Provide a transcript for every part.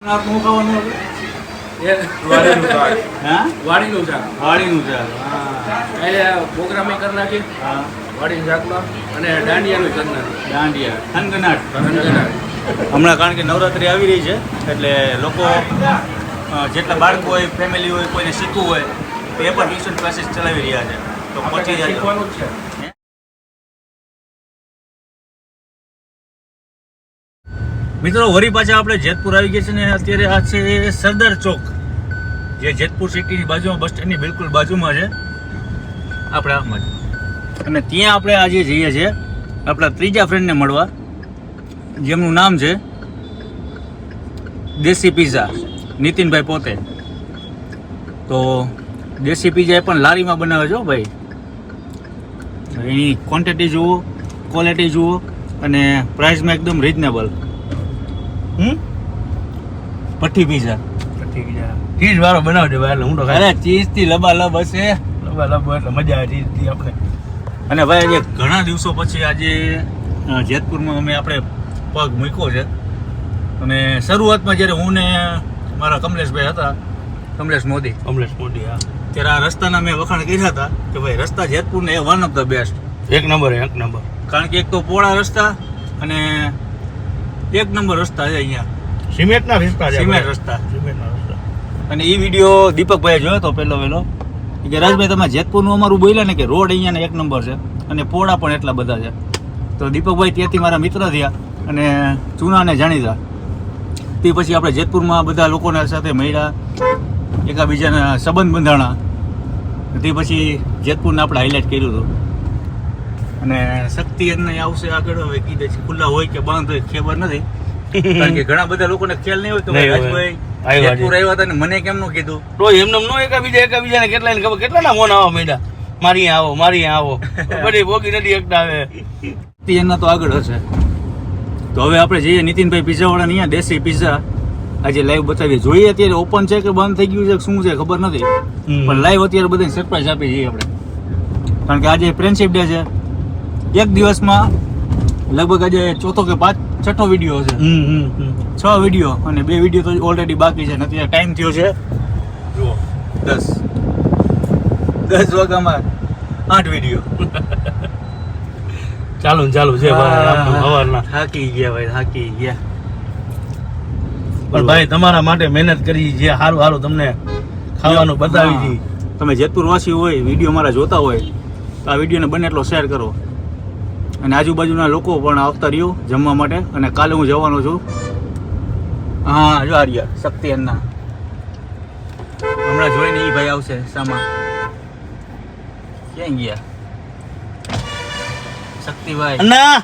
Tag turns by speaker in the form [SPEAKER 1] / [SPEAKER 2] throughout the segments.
[SPEAKER 1] વાડીનું શાક પ્રોગ્રામ કરી નાખી વાડીનું શાકમાં અને દાંડિયાનું કરી નાખી
[SPEAKER 2] થનગનાટ હમણાં કારણ કે નવરાત્રિ આવી રહી છે એટલે લોકો જેટલા બાળકો હોય ફેમિલી હોય કોઈને શીખવું હોય તો એ પણ ટ્યુશન ક્લાસીસ ચલાવી રહ્યા છે તો પહોંચી જાય
[SPEAKER 1] શીખવાનું જ છે.
[SPEAKER 2] મિત્રો વળી પાછા આપણે જેતપુર આવી ગયા છે ને અત્યારે આ છે સરદાર ચોક જે જેતપુર સિટીની બાજુમાં બસ સ્ટેન્ડની બિલકુલ બાજુમાં છે આપણે આમાં અને ત્યાં આપણે આજે જઈએ છીએ આપણા ત્રીજા ફ્રેન્ડને મળવા જેમનું નામ છે દેશી પિઝા નીતિનભાઈ પોતે. તો દેશી પિઝા એ પણ લારીમાં બનાવે છે ભાઈ. એની ક્વોન્ટિટી જુઓ, ક્વોલિટી જુઓ અને પ્રાઇસમાં એકદમ રિઝનેબલ. પઠ્ઠી પિઝા
[SPEAKER 1] ચીઝ વાળો બનાવજો ભાઈ એટલે હું તો
[SPEAKER 2] અરે ચીઝથી લબાલબ હશે
[SPEAKER 1] લબ એટલે મજા આવે ચીઝથી આપણે.
[SPEAKER 2] અને ભાઈ આજે ઘણા દિવસો પછી આજે જેતપુરમાં આપણે પગ મૂક્યો છે. અને શરૂઆતમાં જ્યારે હું ને મારા કમલેશભાઈ હતા, કમલેશ મોદી
[SPEAKER 1] હા
[SPEAKER 2] ત્યારે આ રસ્તાના મેં વખાણ કર્યા હતા કે ભાઈ રસ્તા જેતપુરને એ વન ઓફ ધ બેસ્ટ.
[SPEAKER 1] એક નંબર
[SPEAKER 2] કારણ કે એક તો પોળા રસ્તા અને એક નંબર રસ્તા છે અહીંયા
[SPEAKER 1] સિમેન્ટના રસ્તા
[SPEAKER 2] સિમેન્ટ રસ્તા. અને એ વિડીયો દીપકભાઈએ જોયો હતો પહેલો કે રાજભાઈ તમે જેતપુરનું અમારું બોલ્યા ને કે રોડ અહીંયાને એક નંબર છે અને પોળા પણ એટલા બધા છે. તો દીપકભાઈ ત્યાંથી મારા મિત્ર થયા અને ચૂનાને જાણીતા. તે પછી આપણે જેતપુરમાં બધા લોકોના સાથે મળ્યા, એકાબીજાના સંબંધ બંધાણા. તે પછી જેતપુરને આપણે હાઇલાઇટ કર્યું હતું. અને શક્તિ એને આવશે આગળ હવે કીધે છે ખુલ્લા હોય કે બંધ હોય ખબર નથી. કારણ કે ઘણા બધા લોકોને ખ્યાલ નહીં હોય કે રાજભાઈ જેતપુર આવ્યા હતા ને મને કેમ નું કીધું.
[SPEAKER 1] તો એમને નો એકાબીજાને કેટલાને ખબર કેટલાના ફોન આવવા માંડ્યા મારી આવો બધી ભોગી નથી એકતા હવે
[SPEAKER 2] એના તો આગળ હશે. તો હવે આપણે જઈએ નીતિનભાઈ પિઝાવાળા અહીંયા દેશી પિઝા આજે લાઈવ બતાવીએ. જોઈએ અત્યારે ઓપન છે કે બંધ થઈ ગયું છે શું છે ખબર નથી, પણ લાઈવ અત્યારે બધાને સરપ્રાઈઝ આપી જઈએ આપણે. કારણ કે આજે ફ્રેન્ડશિપ ડે છે. એક દિવસમાં લગભગ આજે ચોથો કે છઠ્ઠો વિડીયો છે. 6 વિડીયો અને 2 વિડીયો તો ઓલરેડી બાકી છે. અત્યારે ટાઈમ થયો છે જુઓ 10 વાગ્યામાં 8 વિડીયો
[SPEAKER 1] ચાલુ છે સવારના.
[SPEAKER 2] થાકી ગયા.
[SPEAKER 1] પણ ભાઈ તમારા માટે મહેનત કરી જે સારું તમને ખાવાનું બતાવી દી.
[SPEAKER 2] તમે જેતપુર વાસી હોય, વિડીયો મારા જોતા હોય તો આ વિડીયોને બને એટલો શેર કરો. અને આજુબાજુના લોકો પણ આવતા રહ્યો જમવા માટે. અને કાલે હું જવાનો છું. હા જો આર્યા શક્તિ અન્ના હમણાં જોઈને એ ભાઈ આવશે સામા. ક્યાં ગયા શક્તિભાઈ?
[SPEAKER 1] અન્ના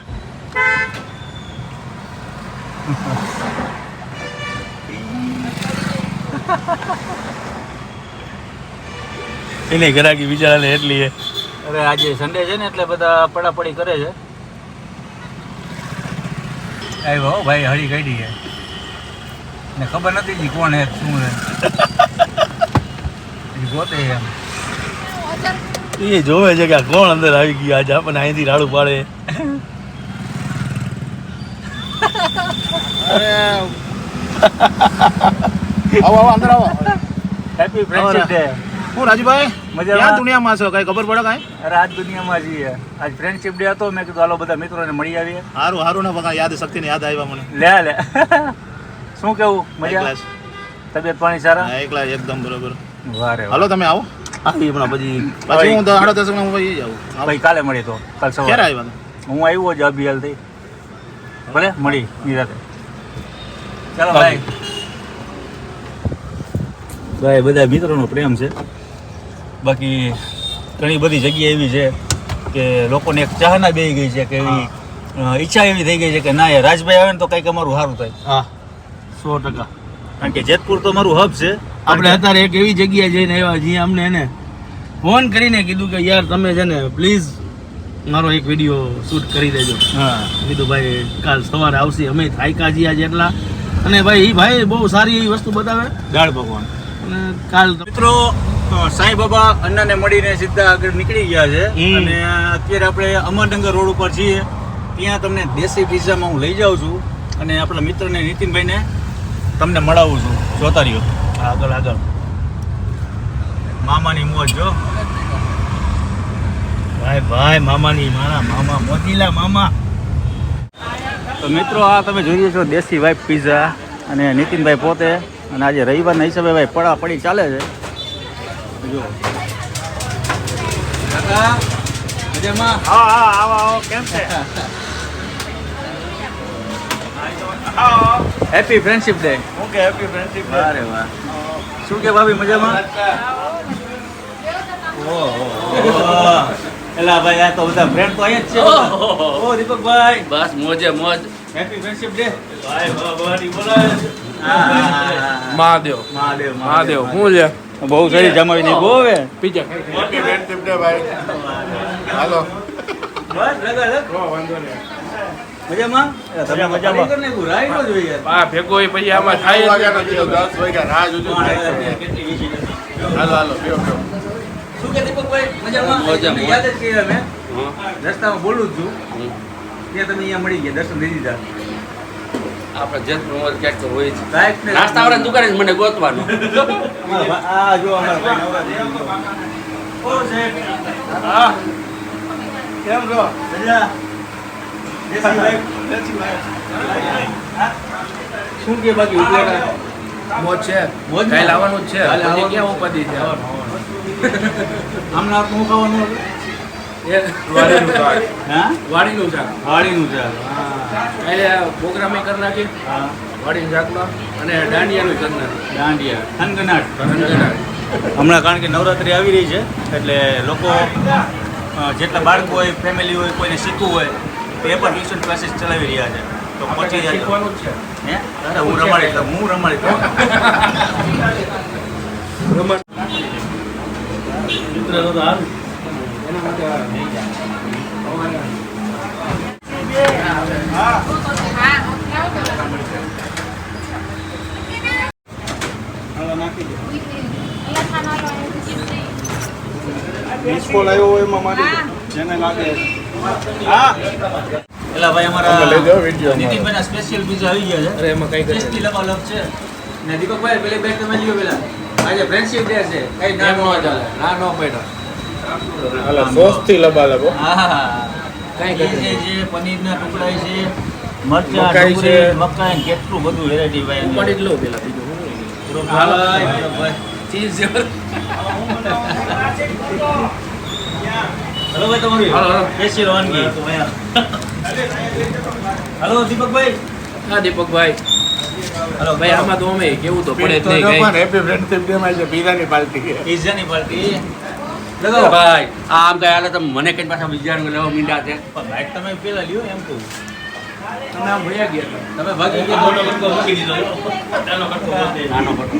[SPEAKER 1] એને ઘરાકી બિચારાને એટલી
[SPEAKER 2] અરે આજે સન્ડે છે ને એટલે બધા પડાપડી કરે છે. આવ્યો ભાઈ હળી કાઢી છે ને ખબર નથી જી કોણ હે શું છે ગોતે એમ
[SPEAKER 1] એ જોવે છે કે આ કોણ અંદર આવી ગયું આજે આપણને અહીંથી રાડું પાડે.
[SPEAKER 3] આવો અંદર આવો.
[SPEAKER 2] Happy friendship day.
[SPEAKER 3] હું રાજુભાઈ
[SPEAKER 2] મજામાં?
[SPEAKER 3] ક્યાં દુનિયામાં છો કઈ ખબર પડે કાંઈ?
[SPEAKER 2] અરે આજ દુનિયામાં છીએ. આજ ફ્રેન્ડશિપ ડે હતો. મેં કીધું હાલો બધા મિત્રોને મળી આવીએ.
[SPEAKER 3] હારું ને બકા યાદ શક્તિને યાદ આવ્યા મને.
[SPEAKER 2] લે શું કેવું મજા? તબિયત પાણી સારા?
[SPEAKER 3] એકલા એકદમ બરોબર.
[SPEAKER 2] વારે
[SPEAKER 3] હાલો તમે આવો.
[SPEAKER 1] આવી હમણાં પછી
[SPEAKER 3] હું 10:30 હું ભાઈ આવું.
[SPEAKER 2] ભાઈ કાલે મળી તો કાલ
[SPEAKER 3] ક્યારે
[SPEAKER 2] સવારે
[SPEAKER 3] આવ્યા?
[SPEAKER 2] હું આવ્યો જ અભિયાલથી. ભલે મળી નિરાતે. ચાલો ભાઈ. ભાઈ બધા મિત્રોનો પ્રેમ છે. બાકી ઘણી બધી જગ્યા એવી છે કે લોકોને એક ચાહના બેસી ગઈ છે કે એવી ઈચ્છા એવી થઈ ગઈ છે કે ના યાર રાજભાઈ આવે ને તો કંઈક અમારું સારું થાય.
[SPEAKER 1] હા 100%.
[SPEAKER 2] કારણ કે જેતપુર તો અમારું હબ છે.
[SPEAKER 1] આપણે અત્યારે એક એવી જગ્યાએ જઈને આવ્યા જ્યાં અમને એને ફોન કરીને કીધું કે યાર તમે છે ને પ્લીઝ મારો એક વિડીયો શૂટ કરી દેજો.
[SPEAKER 2] હા
[SPEAKER 1] કીધું ભાઈ કાલ સવારે આવશે. અમે થાયકા છીએ આજે એટલા. અને ભાઈ એ ભાઈ બહુ સારી એવી વસ્તુ બતાવે.
[SPEAKER 2] દાળ ભગવાન.
[SPEAKER 1] અને કાલ
[SPEAKER 2] મિત્રો સાંઈ બાબા અન્નાને મળીને સીધા આગળ નીકળી ગયા છે. અને અત્યારે આપણે અમરનગર રોડ ઉપર છીએ. ત્યાં તમને દેશી પિઝામાં હું લઈ જાઉં છું. અને આપણા મિત્રને નીતિનભાઈને તમને મળાવું છું, જોતા રહ્યો.
[SPEAKER 3] આગળ આગળ
[SPEAKER 2] મામાની મોજ જો.
[SPEAKER 1] ભાઈ ભાઈ મામાની મારા મામા મોતીલા મામા.
[SPEAKER 2] તો મિત્રો આ તમે જોઈએ છો દેશી વાઇફ પિઝા અને નીતિનભાઈ પોતે, અને આજે રવિવારના હિસાબે ભાઈ પડી ચાલે છે. જો મજામાં?
[SPEAKER 3] હા હા આવો આવો કેમ છે
[SPEAKER 2] happy friendship day.
[SPEAKER 3] Okay happy friendship
[SPEAKER 2] અરે વાહ, શું કે ભાભી મજામાં? એલા ભાઈ આ તો બધા ફ્રેન્ડ તો અહીંયા જ છે. ઓ દીપકભાઈ,
[SPEAKER 4] બસ મોજે મોજ.
[SPEAKER 2] Happy friendship day.
[SPEAKER 1] ભાઈ ભવાની બોલાવે છે.
[SPEAKER 4] મહાદેવ
[SPEAKER 2] મહાદેવ
[SPEAKER 4] મહાદેવ હું લે
[SPEAKER 2] બહુ સારી જમાવી નહીં બહુ હવે.
[SPEAKER 4] પીજા
[SPEAKER 3] હેપી ફ્રેન્ડશિપ ડે ભાઈ હાલો
[SPEAKER 2] બસ લગા લગ. મજામાં? તમે મજામાં? કરીને રાઈ નો જોઈએ.
[SPEAKER 4] આ ભેગો એ પછી આમાં થાય જ નહીં.
[SPEAKER 3] 10 વાગ્યા રાહ જોજો
[SPEAKER 2] કેટલી વીસી નથી.
[SPEAKER 3] હાલો હાલો પીઓ પીઓ
[SPEAKER 2] શું કે દીપકભાઈ મજામાં?
[SPEAKER 4] મજામાં.
[SPEAKER 2] તમને યાદ જ કર્યા મેં
[SPEAKER 4] હં.
[SPEAKER 2] રસ્તામાં બોલું જ છું
[SPEAKER 4] હં.
[SPEAKER 2] ત્યાં તમે અહીંયા મળી ગયા, દર્શન દઈ દીધા.
[SPEAKER 4] આપણે જેત મોજ ક્યાંક તો હોય જ.
[SPEAKER 2] સાહેબ ને
[SPEAKER 4] નાસ્તા વાળા દુકાને જ મને ગોતવાનું.
[SPEAKER 2] આ જો અમારા ભાઈ નવરા. ઓ સાહેબ
[SPEAKER 3] હા કેમ છો
[SPEAKER 2] મજા. દેશી ભાઈ શું કે બાકી ઉપલેટા
[SPEAKER 4] મોજ છે.
[SPEAKER 2] મોજ ને?
[SPEAKER 4] કાલે આવવાનું જ છે.
[SPEAKER 2] કાલે
[SPEAKER 4] પછી
[SPEAKER 2] આવવાનું.
[SPEAKER 4] ક્યાં ઉપાધિ છે?
[SPEAKER 2] આમના હાથનું ખાવાનું હતું?
[SPEAKER 4] એ વાડીનું શાક.
[SPEAKER 2] હા
[SPEAKER 4] વાડીનું શાક.
[SPEAKER 2] વાડીનું છે.
[SPEAKER 4] કાલે પ્રોગ્રામે કરી નાખી
[SPEAKER 2] હા
[SPEAKER 4] વાડીનું શાકમાં અને દાંડિયાનું કરી નાખી.
[SPEAKER 2] દાંડિયા થનગનાટ.
[SPEAKER 4] હમણાં
[SPEAKER 2] હમણાં કારણ કે નવરાત્રિ આવી રહી છે એટલે લોકો જેટલા બાળકો હોય, ફેમિલી હોય, કોઈને શીખવું હોય તો એ પણ ટ્યુશન ક્લાસીસ ચલાવી રહ્યા છે. તો પહોંચી જાય
[SPEAKER 4] શીખવાનું જ છે.
[SPEAKER 2] હે અરે હું રમાડી દઉં, હું રમાડી દઉં.
[SPEAKER 1] મિત્ર તો સારું.
[SPEAKER 4] એના માટે
[SPEAKER 3] મિસ કોલ આવ્યો હોય એમાં મારી જેને લાગે હા
[SPEAKER 2] એલા ભાઈ
[SPEAKER 3] તમે લઈ જાઓ video
[SPEAKER 2] અમારા નીતિનભાઈના સ્પેશિયલ પીઝા આવી ગયા
[SPEAKER 4] અરે એમાં કઈ
[SPEAKER 2] છે. ટેસ્ટી લબાલબ છે. ને દીપકભાઈ પેલી બેગ તમે લ્યો પેલા. આજે ફ્રેન્ડશિપ ડે છે. કઈ
[SPEAKER 4] ના
[SPEAKER 2] નામ
[SPEAKER 4] નો ચાલે. ના નો પડ્યો.
[SPEAKER 3] હાલા સોસ થી લબાલબો
[SPEAKER 2] હા
[SPEAKER 4] કઈ
[SPEAKER 2] કઈ
[SPEAKER 4] ઘટે
[SPEAKER 2] છે પનીરના ટુકડા છે, મરચાં,
[SPEAKER 3] મકાઈ
[SPEAKER 2] ડુંગળી,
[SPEAKER 3] છે.
[SPEAKER 2] મકાઈ, કેટલું બધું વેરાયટી ભાઈ
[SPEAKER 4] ઉપાડી જ લઉં પેલા બીજું હું લઈ લઉં. ચીઝ છે.
[SPEAKER 2] હલો ભાઈ તમારી
[SPEAKER 4] હાલો, હાલો.
[SPEAKER 2] સ્પેશિયલ વાનગી હલો દીપકભાઈ.
[SPEAKER 4] હા દીપકભાઈ.
[SPEAKER 2] હલો
[SPEAKER 4] ભાઈ આમાં તો અમે કેવું તો પડે જ નહીં કઈ.
[SPEAKER 3] હેપી ફ્રેન્ડશિપ ડે માં છે પીઝાની પાર્ટી
[SPEAKER 2] પિઝાની પાર્ટી
[SPEAKER 4] અરે
[SPEAKER 2] લગાવો
[SPEAKER 4] ભાઈ આ આમ કઈ હાલે તમે મને કઈ પાછા બીજાનું લેવા મીંડા છે.
[SPEAKER 2] પણ બાઈક તમે પેલા લ્યો એમ કહું.
[SPEAKER 4] તમે આમ ભયા ગયા
[SPEAKER 2] તમે ભાગી ગયા મોટો કટકો મૂકી દીધો નાનો કટકો મૂકી દીધો.
[SPEAKER 4] નાનો પટો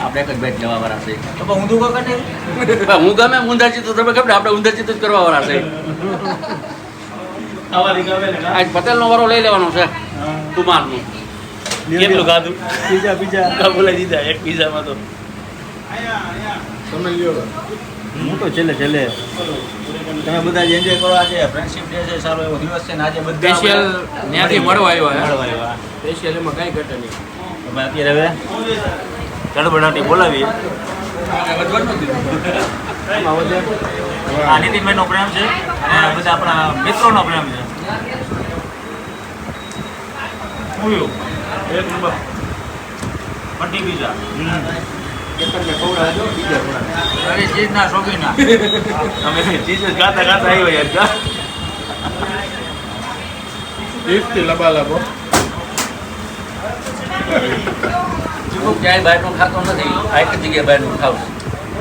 [SPEAKER 4] આપણે એક જ બેટ લેવા વાળા છે.
[SPEAKER 2] તો પણ ઊંધું કાકા ને
[SPEAKER 4] ભાઈ હું ગમે ઊંધાચી તો તમે ખબર ને આપણે ઊંધાચી તો જ કરવા વાળા છે.
[SPEAKER 1] ખાવાની ગમે ને
[SPEAKER 4] આજ પટેલનો વારો લઈ લેવાનો છે કુમારનું.
[SPEAKER 1] કેટલું ખાધું
[SPEAKER 2] પીઝા પીઝા
[SPEAKER 1] બોલાવી દીધા એક પીઝામાં તો.
[SPEAKER 3] તમે લ્યો
[SPEAKER 2] હું તો છેલ્લે તમે બધા જે એન્જોય કરો આજે ફ્રેન્ડશિપ ડે છે, સારો એવો દિવસ છે ને આજે બધા
[SPEAKER 4] સ્પેશિયલ ત્યાંથી મળવા આવ્યા હે.
[SPEAKER 2] મળવા આવ્યા.
[SPEAKER 4] સ્પેશિયલ એમાં કઈ ઘટે નહીં.
[SPEAKER 2] તમે અત્યારે હવે ગડબડાટી બોલાવીએ. આ નીતિનભાઈનો પ્રેમ છે અને બધા આપણા મિત્રોનો પ્રેમ છે. ઉયો એક નંબર પટ્ટી પીઝા
[SPEAKER 4] કેટલાકને ખવડાવજો, બીજા ખવડાવજો.
[SPEAKER 2] અરે ચીઝના શોખીના અમે ચીઝ ગાતા આવ્યા યાર.
[SPEAKER 3] બીફ થી લબાલબો
[SPEAKER 4] હું ક્યાંય બહારનું ખાતો નથી. આ એક જ જગ્યાએ બહારનું ખાવ છું.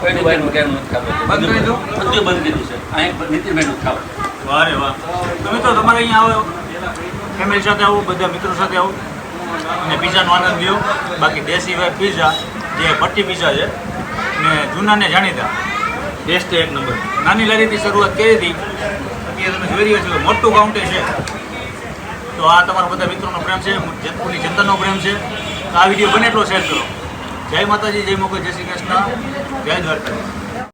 [SPEAKER 4] કોઈનું બહારનું ક્યાંય નથી ખાતો.
[SPEAKER 2] બંધ કરી દો.
[SPEAKER 4] બધું બંધ કીધું છે. અહીંયા નીતિનભાઈનું જ ખાવ.
[SPEAKER 2] વાહ રે વાહ. તમે તો તમારે અહીંયા આવો, ફેમિલી સાથે આવો, બધા મિત્રો સાથે આવો અને પીઝાનો આનંદ લ્યો. બાકી દેશી ભાઈ પીઝા જે પટ્ટી પીઝા છે ને જૂના ને જાણીતા ટેસ્ટ એક નંબર. નાની લારીથી શરૂઆત કરી હતી, અત્યારે તમે જોઈ રહ્યા છો મોટું કાઉન્ટર છે. તો આ તમારા બધા મિત્રોનો પ્રેમ છે, જેતપુરની જનતાનો પ્રેમ છે. તો આ વિડીયો બને એટલો શેર કરો. જય માતાજી, જય મોગલ, જય શ્રી કૃષ્ણ, જય દ્વારકા.